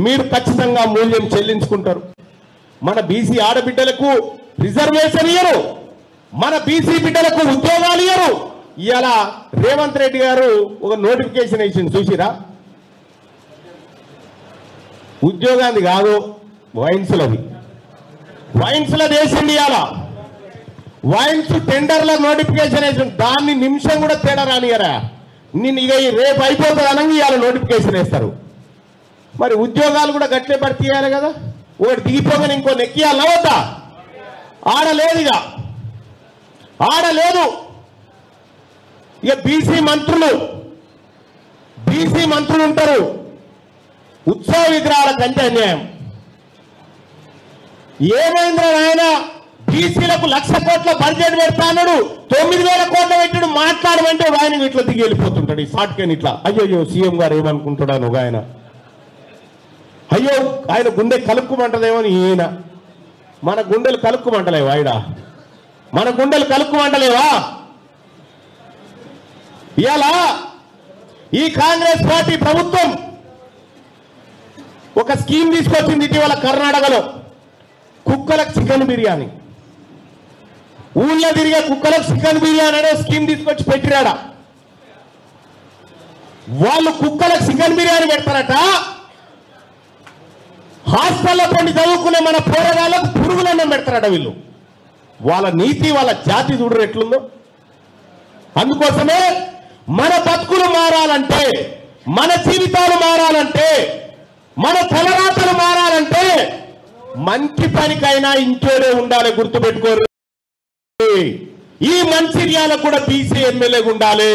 మీరు ఖచ్చితంగా మూల్యం చెల్లించుకుంటారు. మన బీసీ ఆడబిడ్డలకు రిజర్వేషన్ ఇయ్యరు, మన బీసీ బిడ్డలకు ఉద్యోగాలు ఇయ్యరు. ఇవాళ రేవంత్ రెడ్డి గారు ఒక నోటిఫికేషన్ వేసింది చూసిరా, ఉద్యోగాన్ని కాదు వైన్స్లది, వైన్స్లో వేసింది. ఇవాళ వైన్స్ టెండర్ల నోటిఫికేషన్ వేసింది, దాన్ని నిమిషం కూడా తేడా రానియరా. నేను ఇక రేపు అయిపోతుంది అనగా ఇవాళ నోటిఫికేషన్ వేస్తారు. మరి ఉద్యోగాలు కూడా గట్లే భర్తీ చేయాలి కదా, ఒకటి దిగిపోగానే ఇంకో నెక్కియాలి వద్దా? ఆడలేదు, ఇక ఆడలేదు. ఇక బీసీ మంత్రులు ఉంటారు, ఉత్సవ విగ్రహాల కంటే అన్యాయం. ఏమైందో ఆయన బీసీలకు 1,00,000 కోట్ల బడ్జెట్ పెడతా అన్నాడు, 9,000 కోట్ల పెట్టాడు. మాట్లాడమంటే ఆయన ఇట్లా దిగి వెళ్ళిపోతుంటాడు ఈ సాట్కేని ఇట్లా. అయ్యో సీఎం గారు ఏమనుకుంటాడు ఒక ఆయన, అయ్యో ఆయన గుండె కలుక్కుమంటదేమో అని ఈయన. మన గుండెలు కలుక్కుమంటలేవా? ఆయన మన గుండెలు కలుక్కుమంటలేవా? ఇవాళ ఈ కాంగ్రెస్ పార్టీ ప్రభుత్వం ఒక స్కీమ్ తీసుకొచ్చింది ఇటీవల కర్ణాటకలో, కుక్కలకు చికెన్ బిర్యానీ. ఊళ్ళో తిరిగే కుక్కలకు చికెన్ బిర్యానీ అనే స్కీమ్ తీసుకొచ్చి పెట్టిరాడ. వాళ్ళు కుక్కలకు చికెన్ బిర్యానీ పెడతారట, హాస్టల్లో పండి చదువుకునే మన పోరగాళ్ళకు పురుగులన్నం పెడతారట వీళ్ళు. వాళ్ళ నీతి, వాళ్ళ జాతి చూడరు ఎట్లుందో. అందుకోసమే మన బతుకులు మారాలంటే, మన జీవితాలు మారాలంటే, మన తలరాతలు మారాలంటే మంచి పనికైనా ఇంట్లోనే ఉండాలి. గుర్తుపెట్టుకోరు, ఈ మంచిర్యాలకు కూడా బీసీ ఎమ్మెల్యేగా ఉండాలి.